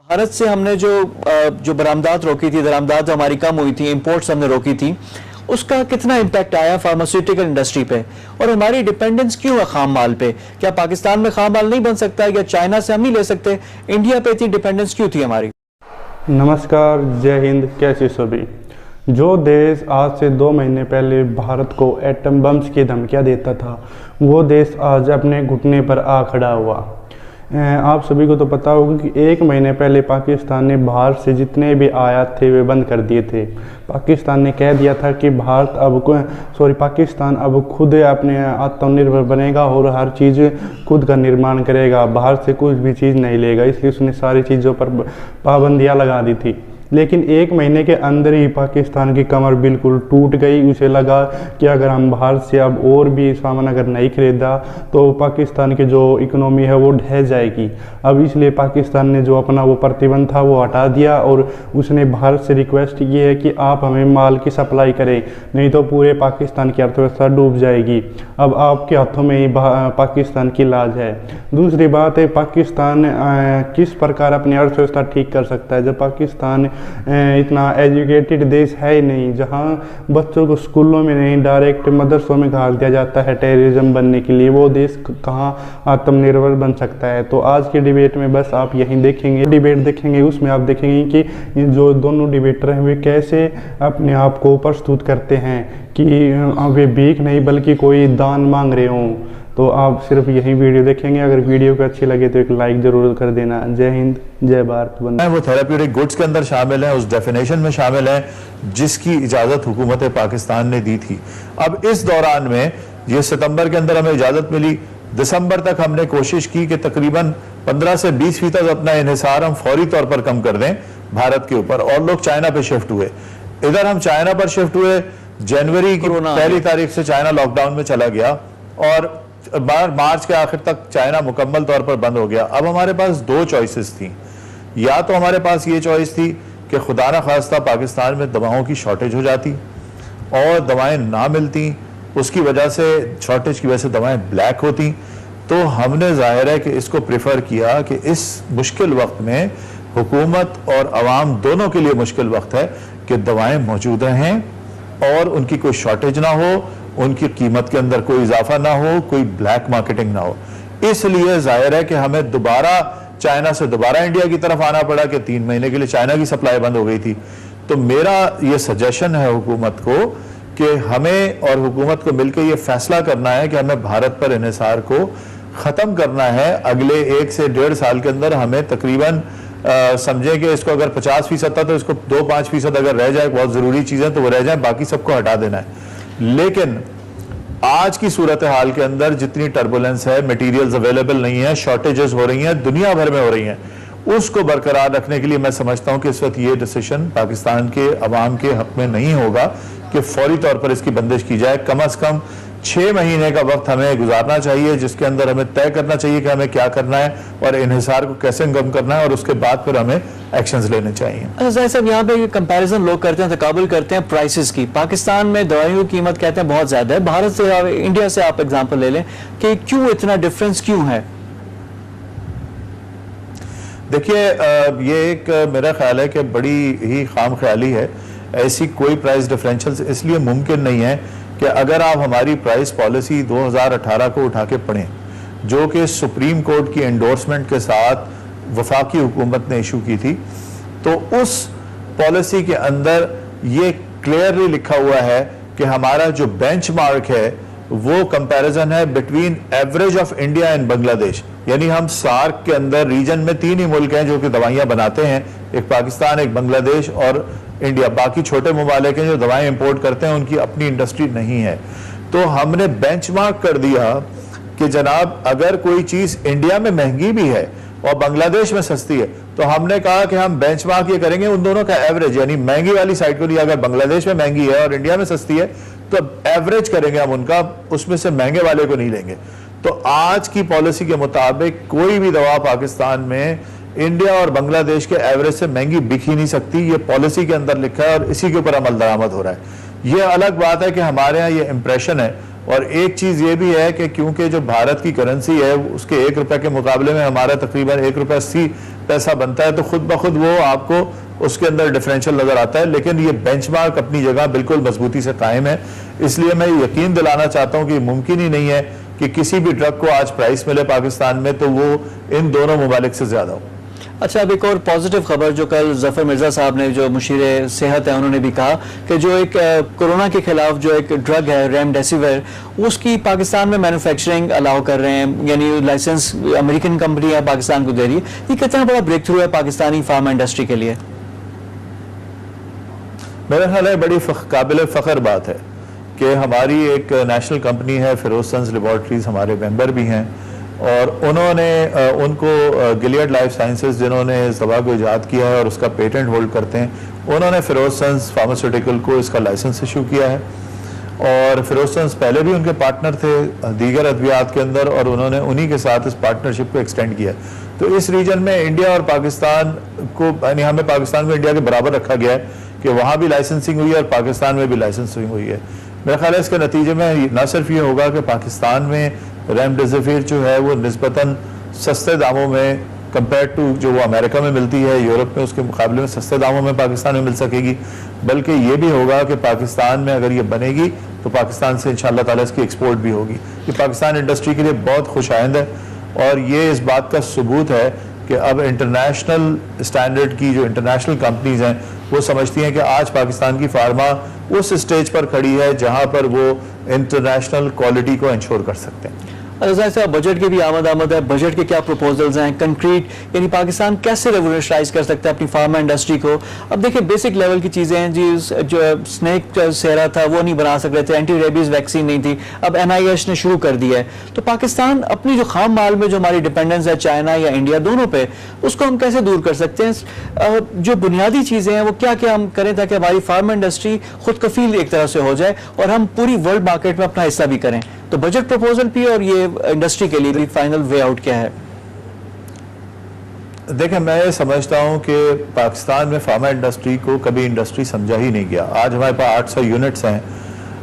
भारत से हमने जो बरामदात रोकी थी, दरामदात हमारी कम हुई थी, इंपोर्ट्स हमने रोकी थी, उसका कितना इम्पैक्ट आया फार्मास्यूटिकल इंडस्ट्री पे, और हमारी डिपेंडेंस क्यों है खाम माल पे? क्या पाकिस्तान में खाम माल नहीं बन सकता, या चाइना से हम नहीं ले सकते? इंडिया पे इतनी डिपेंडेंस क्यों थी हमारी? नमस्कार, जय हिंद। कैसे सभी? जो देश आज से 2 महीने पहले भारत को एटम बम्स की धमकियां देता था, वो देश आज अपने घुटने पर आ खड़ा हुआ। आप सभी को तो पता होगा कि 1 महीने पहले पाकिस्तान ने बाहर से जितने भी आयात थे वे बंद कर दिए थे। पाकिस्तान ने कह दिया था कि पाकिस्तान अब खुद अपने आत्मनिर्भर बनेगा और हर चीज़ खुद का निर्माण करेगा, बाहर से कुछ भी चीज़ नहीं लेगा, इसलिए उसने सारी चीज़ों पर पाबंदियां लगा दी थी। लेकिन 1 महीने के अंदर ही पाकिस्तान की कमर बिल्कुल टूट गई। उसे लगा कि अगर हम बाहर से अब और भी सामान अगर नहीं खरीदा तो पाकिस्तान की जो इकोनॉमी है वो ढह जाएगी। अब इसलिए पाकिस्तान ने जो अपना वो प्रतिबंध था वो हटा दिया और उसने भारत से रिक्वेस्ट की है कि आप हमें माल की सप्लाई करें, नहीं तो पूरे पाकिस्तान की अर्थव्यवस्था डूब जाएगी। अब आपके हाथों में ही पाकिस्तान की लाज है। दूसरी बात है, पाकिस्तान किस प्रकार अपनी अर्थव्यवस्था ठीक कर सकता है जब पाकिस्तान इतना एजुकेटेड देश है ही नहीं, जहां बच्चों को स्कूलों में नहीं डायरेक्ट मदरसों में घाल दिया जाता है टेररिज्म बनने के लिए। वो देश कहां आत्मनिर्भर बन सकता है? तो आज के डिबेट में बस आप यही देखेंगे, डिबेट देखेंगे, उसमें आप देखेंगे कि जो दोनों डिबेटर हैं वे कैसे अपने आप को प्रस्तुत करते हैं कि वे भीख नहीं बल्कि कोई दान मांग रहे हों। तो आप सिर्फ यही वीडियो देखेंगे। अगर वीडियो को अच्छी लगे तो एक लाइक जरूर कर देना। जय हिंद, जय भारत। वो थेरेप्यूटिक गुड्स के अंदर शामिल है, उस डेफिनेशन में शामिल है जिसकी इजाजत हुकूमत पाकिस्तान ने दी थी। अब इस दौरान में ये सितंबर के अंदर हमें इजाजत मिली, दिसंबर तक हमने कोशिश की कि तकरीबन 15 से 20% अपना इन्हिसार हम फौरी तौर पर कम कर दें भारत के ऊपर, और लोग चाइना पे शिफ्ट हुए। इधर हम चाइना पर शिफ्ट हुए, जनवरी की 1 तारीख से चाइना लॉकडाउन में चला गया और मार्च के आखिर तक चाइना मुकम्मल तौर पर बंद हो गया। अब हमारे पास 2 चॉइसेस थी। या तो हमारे पास ये चॉइस थी कि खुदा न खास्ता पाकिस्तान में दवाओं की शॉर्टेज हो जाती और दवाएं ना मिलती, उसकी वजह से शॉर्टेज की वजह से दवाएं ब्लैक होती। तो हमने जाहिर है कि इसको प्रेफर किया कि इस मुश्किल वक्त में हुकूमत और अवाम दोनों के लिए मुश्किल वक्त है कि दवाएं मौजूद रहें और उनकी कोई शॉर्टेज ना हो, उनकी कीमत के अंदर कोई इजाफा ना हो, कोई ब्लैक मार्केटिंग ना हो। इसलिए जाहिर है कि हमें दोबारा चाइना से दोबारा इंडिया की तरफ आना पड़ा कि 3 महीने के लिए चाइना की सप्लाई बंद हो गई थी। तो मेरा ये सजेशन है हुकूमत को कि हमें और हुकूमत को मिलकर ये फैसला करना है कि हमें भारत पर इन्हिसार को ख़त्म करना है। अगले 1 से 1.5 साल के अंदर हमें तकरीबन समझें कि इसको अगर 50% था तो इसको 2-5% अगर रह जाए, बहुत ज़रूरी चीज़ें तो वो रह जाए, बाकी सबको हटा देना है। लेकिन आज की सूरत हाल के अंदर जितनी टर्बुलेंस है, मटेरियल्स अवेलेबल नहीं है, शॉर्टेजेस हो रही हैं, दुनिया भर में हो रही हैं, उसको बरकरार रखने के लिए मैं समझता हूं कि इस वक्त ये डिसीजन पाकिस्तान के अवाम के हक में नहीं होगा कि फौरी तौर पर इसकी बंदिश की जाए। कम से कम 6 महीने का वक्त हमें गुजारना चाहिए, जिसके अंदर हमें तय करना चाहिए कि हमें क्या करना है और इन्हिसार को कैसे कम करना है, और उसके बाद फिर हमें एक्शंस लेने चाहिए। अच्छा जाहिर साहब, यहाँ पे कंपैरिजन लोग करते हैं, तकाबुल करते हैं प्राइसेस की। पाकिस्तान में दवाइयों की कीमत कहते हैं बहुत ज्यादा है, भारत से, इंडिया से आप एग्जांपल ले लें कि क्यों इतना डिफरेंस क्यों है? देखिए, ये एक मेरा ख्याल है कि बड़ी ही खाम ख्याली है। ऐसी कोई प्राइस डिफरेंशियल इसलिए मुमकिन नहीं है कि अगर आप हमारी प्राइस पॉलिसी 2018 को उठा के पढ़ें, जो कि सुप्रीम कोर्ट की एंडोर्समेंट के साथ वफाकी हुकूमत ने इशू की थी, तो उस पॉलिसी के अंदर ये क्लियरली लिखा हुआ है कि हमारा जो बेंचमार्क है वो कंपैरिजन है between average of India and Bangladesh. यानी हम सार्क के अंदर रीजन में 3 ही मुल्क हैं जो कि दवाइयां बनाते हैं, एक पाकिस्तान, एक बांग्लादेश और इंडिया। बाकी छोटे ममालिक हैं जो दवाएं इंपोर्ट करते हैं, उनकी अपनी इंडस्ट्री नहीं है। तो हमने बेंचमार्क कर दिया कि जनाब अगर कोई चीज इंडिया में महंगी भी है और बांग्लादेश में सस्ती है, तो हमने कहा कि हम बेंचमार्क ये करेंगे उन दोनों का एवरेज, यानी महंगी वाली साइड को नहीं, अगर बांग्लादेश में महंगी है और इंडिया में सस्ती है तो एवरेज करेंगे हम उनका, उसमें से महंगे वाले को नहीं लेंगे। तो आज की पॉलिसी के मुताबिक कोई भी दवा पाकिस्तान में इंडिया और बांग्लादेश के एवरेज से महंगी बिक ही नहीं सकती। ये पॉलिसी के अंदर लिखा है और इसी के ऊपर अमल दरामद हो रहा है। ये अलग बात है कि हमारे यहाँ ये इंप्रेशन है, और एक चीज ये भी है कि क्योंकि जो भारत की करेंसी है उसके 1 रुपए के मुकाबले में हमारा तकरीबन 1 रुपया 80 पैसा बनता है तो खुद ब खुद वो आपको उसके अंदर डिफरेंशियल नजर आता है। लेकिन ये बेंचमार्क अपनी जगह बिल्कुल मजबूती से कायम है। इसलिए मैं यकीन दिलाना चाहता हूं कि मुमकिन ही नहीं है कि किसी भी ड्रग को आज प्राइस मिले पाकिस्तान में तो वो इन दोनों ममालिक से ज्यादा हो। अच्छा, अब एक और पॉजिटिव खबर जो कल जफर मिर्जा साहब ने, जो मुशीर सेहत है, उन्होंने भी कहा कि जो एक कोरोना के खिलाफ जो एक ड्रग है रेमडेसिविर, उसकी पाकिस्तान में मैन्युफैक्चरिंग अलाउ कर रहे हैं, यानी लाइसेंस अमेरिकन कंपनी है पाकिस्तान को दे रही है। ये कितना बड़ा ब्रेक थ्रू है पाकिस्तानी फार्मा इंडस्ट्री के लिए? मेरा ख्याल है बड़ी काबिल फ़ख्र बात है कि हमारी एक नेशनल कंपनी है फिरोज सन्स लेबॉर्ट्रीज, हमारे मेंबर भी हैं, और उन्होंने उनको गिलियड लाइफ साइंसेज जिन्होंने इस दवा को ईजाद किया है और उसका पेटेंट होल्ड करते हैं, उन्होंने फिरोज सन्स फार्मास्यूटिकल को इसका लाइसेंस इशू किया है। और फिरोज सन्स पहले भी उनके पार्टनर थे दीगर अद्वियात के अंदर, और उन्होंने उन्हीं के साथ इस पार्टनरशिप को एक्सटेंड किया है। तो इस रीजन में इंडिया और पाकिस्तान को, यानी हमें पाकिस्तान को इंडिया के बराबर रखा गया है कि वहाँ भी लाइसेंसिंग हुई है और पाकिस्तान में भी लाइसेंसिंग हुई है। मेरा ख्याल है इसके नतीजे में न सिर्फ ये होगा कि पाकिस्तान में रेमडेसिविर जो है वो निस्बतन सस्ते दामों में कंपेयर टू जो वो अमेरिका में मिलती है, यूरोप में, उसके मुकाबले में सस्ते दामों में पाकिस्तान में मिल सकेगी। बल्कि ये भी होगा कि पाकिस्तान में अगर ये बनेगी तो पाकिस्तान से इंशाअल्लाह ताला इसकी एक्सपोर्ट भी होगी। ये पाकिस्तान इंडस्ट्री के लिए बहुत खुशाइंद है, और ये इस बात का सबूत है कि अब इंटरनेशनल स्टैंडर्ड की जो इंटरनेशनल कंपनीज हैं वो समझती हैं कि आज पाकिस्तान की फार्मा उस स्टेज पर खड़ी है जहां पर वो इंटरनेशनल क्वालिटी को इंश्योर कर सकते हैं। साहब, बजट की भी आमद है, बजट के क्या प्रपोजल्स हैं कंक्रीट, यानी पाकिस्तान कैसे रेवोल्यूशनाइज कर सकता है अपनी फार्मा इंडस्ट्री को? अब देखिए बेसिक लेवल की चीज़ें हैं जी, जो स्नेक सेरा था वो नहीं बना सक रहे थे, एंटी रेबीज वैक्सीन नहीं थी, अब NIH ने शुरू कर दिया है। तो पाकिस्तान अपनी जो खाम माल में जो हमारी डिपेंडेंस है चाइना या इंडिया दोनों पे, उसको हम कैसे दूर कर सकते हैं? जो बुनियादी चीज़ें हैं वो क्या क्या हम करें ताकि हमारी फार्मा इंडस्ट्री खुद कफील एक तरह से हो जाए और हम पूरी वर्ल्ड मार्केट में अपना हिस्सा भी करें? तो बजट प्रपोजल भी और ये इंडस्ट्री के लिए भी फाइनल वे आउट क्या है? देखिए, मैं ये समझता हूँ कि पाकिस्तान में फार्मा इंडस्ट्री को कभी इंडस्ट्री समझा ही नहीं गया। आज हमारे पास 800 यूनिट्स हैं,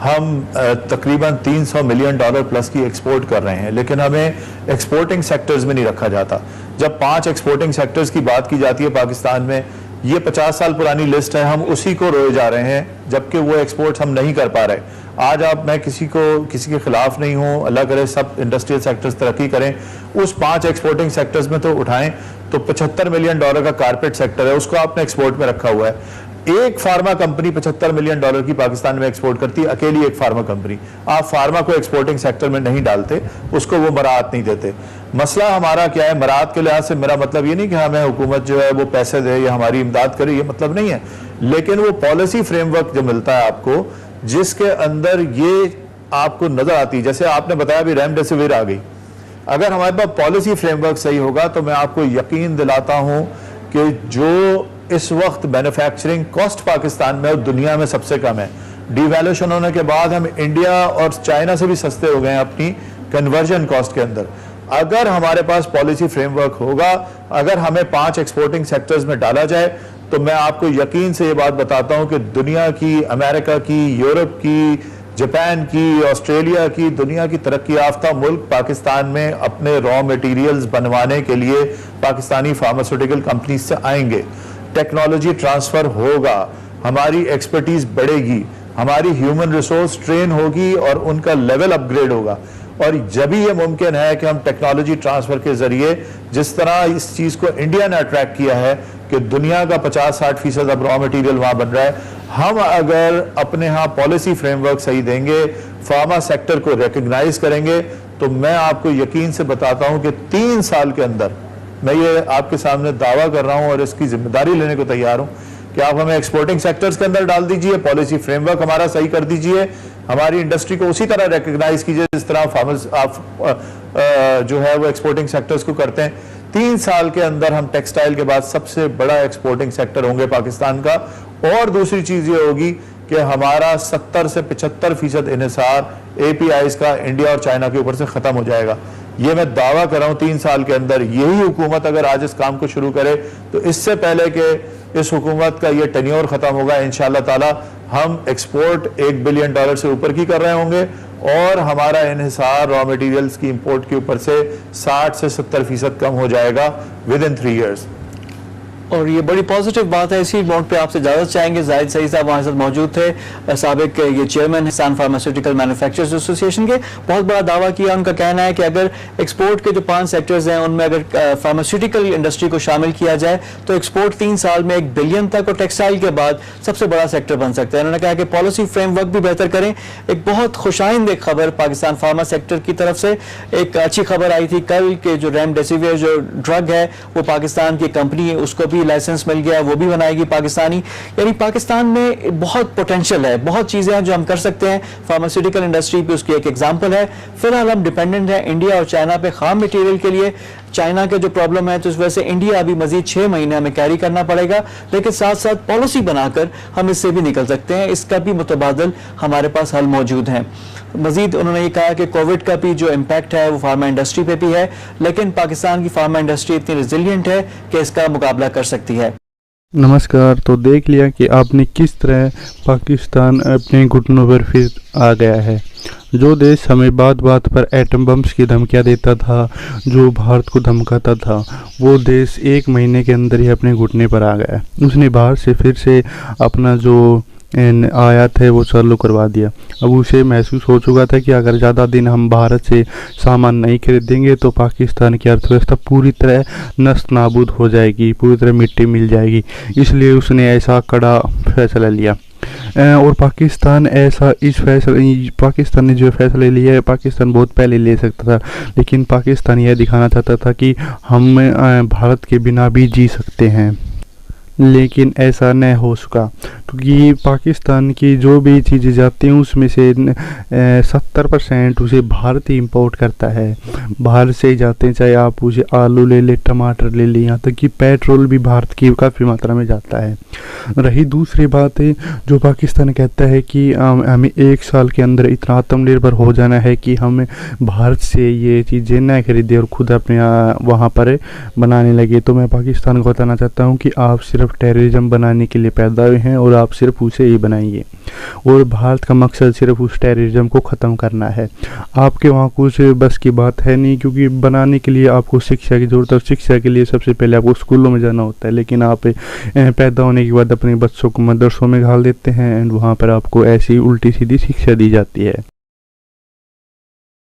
हम तकरीबन $300 मिलियन प्लस की एक्सपोर्ट कर रहे हैं, लेकिन हमें एक्सपोर्टिंग सेक्टर्स में नहीं रखा जाता। जब 5 एक्सपोर्टिंग सेक्टर्स की बात की जाती है पाकिस्तान में, ये 50 साल पुरानी लिस्ट है, हम उसी को रोए जा रहे हैं, जबकि वो एक्सपोर्ट हम नहीं कर पा रहे। आज मैं किसी के खिलाफ नहीं हूँ, अल्लाह करे सब इंडस्ट्रियल सेक्टर्स तरक्की करें, उस 5 एक्सपोर्टिंग सेक्टर्स में तो उठाएं, तो $75 मिलियन का कारपेट सेक्टर है, उसको आपने एक्सपोर्ट में रखा हुआ है। एक फार्मा कंपनी $75 मिलियन की पाकिस्तान में एक्सपोर्ट करती है, अकेली एक फार्मा कंपनी। आप फार्मा को एक्सपोर्टिंग सेक्टर में नहीं डालते, उसको वो मराहत नहीं देते। मसला हमारा क्या है? मराहत के लिहाज से मेरा मतलब ये नहीं कि हमें हुकूमत जो है वो पैसे दे या हमारी इमदाद करे, ये मतलब नहीं है, लेकिन वो पॉलिसी फ्रेमवर्क जो मिलता है आपको, जिसके अंदर ये आपको नजर आती है, जैसे आपने बताया भी रेमडेसिविर आ गई, अगर हमारे पास पॉलिसी फ्रेमवर्क सही होगा तो मैं आपको यकीन दिलाता हूं कि जो इस वक्त मैन्युफैक्चरिंग कॉस्ट पाकिस्तान में और दुनिया में सबसे कम है, डिवैल्यूएशन होने के बाद हम इंडिया और चाइना से भी सस्ते हो गए हैं अपनी कन्वर्जन कॉस्ट के अंदर। अगर हमारे पास पॉलिसी फ्रेमवर्क होगा, अगर हमें 5 एक्सपोर्टिंग सेक्टर्स में डाला जाए, तो मैं आपको यकीन से ये बात बताता हूं कि दुनिया की, अमेरिका की, यूरोप की, जापान की, ऑस्ट्रेलिया की, दुनिया की तरक्की याफ्ता मुल्क पाकिस्तान में अपने रॉ मटेरियल्स बनवाने के लिए पाकिस्तानी फार्मास्यूटिकल कंपनी से आएंगे। टेक्नोलॉजी ट्रांसफर होगा, हमारी एक्सपर्टीज बढ़ेगी, हमारी ह्यूमन रिसोर्स ट्रेन होगी और उनका लेवल अपग्रेड होगा। और जब भी ये मुमकिन है कि हम टेक्नोलॉजी ट्रांसफर के जरिए, जिस तरह इस चीज को इंडिया ने अट्रैक्ट किया है कि दुनिया का 50-60% अब रॉ मटेरियल वहां बन रहा है, हम अगर अपने यहाँ पॉलिसी फ्रेमवर्क सही देंगे, फार्मा सेक्टर को रिकग्नाइज करेंगे, तो मैं आपको यकीन से बताता हूं कि 3 साल के अंदर, मैं ये आपके सामने दावा कर रहा हूं और इसकी जिम्मेदारी लेने को तैयार हूं कि आप हमें एक्सपोर्टिंग सेक्टर्स के अंदर डाल दीजिए, पॉलिसी फ्रेमवर्क हमारा सही कर दीजिए, हमारी इंडस्ट्री को उसी तरह रिकग्नाइज कीजिए जिस तरह फार्मर्स आप जो है वो एक्सपोर्टिंग सेक्टर्स को करते हैं। 3 साल के अंदर हम टेक्सटाइल के बाद सबसे बड़ा एक्सपोर्टिंग सेक्टर होंगे पाकिस्तान का। और दूसरी चीज ये होगी कि हमारा 70 से 75% इन्हिसार APIs का इंडिया और चाइना के ऊपर से खत्म हो जाएगा। ये मैं दावा कर रहा हूं 3 साल के अंदर। यही हुकूमत अगर आज इस काम को शुरू करे तो इससे पहले कि इस हुकूमत का ये टेन्योर खत्म होगा, इंशाअल्लाह ताला हम एक्सपोर्ट $1 बिलियन से ऊपर की कर रहे होंगे और हमारा इन्हिसार रॉ मटेरियल्स की इंपोर्ट के ऊपर से 60 से 70% कम हो जाएगा विद इन 3 years। और ये बड़ी पॉजिटिव बात है। इसी नोट पे आपसे इजाजत चाहेंगे। जाहिद सईद साहब हमारे साथ मौजूद थे, साबिक ये चेयरमैन है सन फार्मास्यूटिकल मैन्युफैक्चरर्स एसोसिएशन के। बहुत बड़ा दावा किया, उनका कहना है कि अगर एक्सपोर्ट के जो 5 सेक्टर्स हैं उनमें अगर फार्मास्यूटिकल इंडस्ट्री को शामिल किया जाए तो एक्सपोर्ट 3 साल में 1 बिलियन तक और टेक्सटाइल के बाद सबसे बड़ा सेक्टर बन सकता है। उन्होंने कहा कि पॉलिसी फ्रेमवर्क भी बेहतर करें। एक बहुत खुशाइंद खबर पाकिस्तान फार्मा सेक्टर की तरफ से, एक अच्छी खबर आई थी कल के जो रेमडेसिविर जो ड्रग है वो पाकिस्तान की कंपनी है, उसको भी लाइसेंस मिल गया, वो भी बनाएगी पाकिस्तानी। यानी पाकिस्तान में बहुत पोटेंशियल है, बहुत चीजें हैं जो हम कर सकते हैं। फार्मास्यूटिकल इंडस्ट्री पे उसकी एक एग्जांपल है। फिलहाल हम डिपेंडेंट हैं इंडिया और चाइना पे खाम मटेरियल के लिए। चाइना के जो प्रॉब्लम है तो इस वजह से इंडिया अभी मजीद 6 महीने हमें कैरी करना पड़ेगा, लेकिन साथ साथ पॉलिसी बनाकर हम इससे भी निकल सकते हैं। इसका भी मुतबादल हमारे पास हल मौजूद हैं। मजीद उन्होंने ये कहा कि कोविड का भी जो इम्पैक्ट है वो फार्मा इंडस्ट्री पे भी है, लेकिन पाकिस्तान की फार्मा इंडस्ट्री इतनी रिजिलियंट है कि इसका मुकाबला कर सकती है। नमस्कार। तो देख लिया कि आपने किस तरह पाकिस्तान अपने घुटनों पर फिर आ गया है। जो देश हमें बात बात पर एटम बम्स की धमकियाँ देता था, जो भारत को धमकाता था, वो देश 1 महीने के अंदर ही अपने घुटने पर आ गया। उसने बाहर से फिर से अपना जो आयात है वो चालू करवा दिया। अब उसे महसूस हो चुका था कि अगर ज़्यादा दिन हम भारत से सामान नहीं खरीदेंगे तो पाकिस्तान की अर्थव्यवस्था पूरी तरह नष्ट नाबूद हो जाएगी, पूरी तरह मिट्टी मिल जाएगी। इसलिए उसने ऐसा कड़ा फैसला लिया। और पाकिस्तान ने जो फैसले लिए है, पाकिस्तान बहुत पहले ले सकता था, लेकिन पाकिस्तान यह दिखाना चाहता था कि हम भारत के बिना भी जी सकते हैं, लेकिन ऐसा न हो सका, क्योंकि पाकिस्तान की जो भी चीज़ें जाती हैं उसमें से 70% उसे भारत ही इंपोर्ट करता है। बाहर से ही जाते हैं, चाहे आप उसे आलू ले ले, टमाटर ले ले, यहाँ तक कि पेट्रोल भी भारत की काफ़ी मात्रा में जाता है। रही दूसरी बात है, जो पाकिस्तान कहता है कि हमें 1 साल के अंदर इतना आत्मनिर्भर हो जाना है कि हम भारत से ये चीज़ें न खरीदें और खुद अपने वहाँ पर बनाने लगे। तो मैं पाकिस्तान को बताना चाहता हूँ कि आप सिर्फ टेररिज्म बनाने के लिए पैदा हुए हैं और आप सिर्फ उसे ही बनाइए, और भारत का मकसद सिर्फ उस टेररिज्म को ख़त्म करना है। आपके वहाँ कुछ बस की बात है नहीं, क्योंकि बनाने के लिए आपको शिक्षा की ज़रूरत है। शिक्षा के लिए सबसे पहले आपको स्कूलों में जाना होता है, लेकिन आप पैदा होने के बाद अपने बच्चों को मदरसों में घाल देते हैं एंड वहाँ पर आपको ऐसी उल्टी सीधी शिक्षा दी जाती है।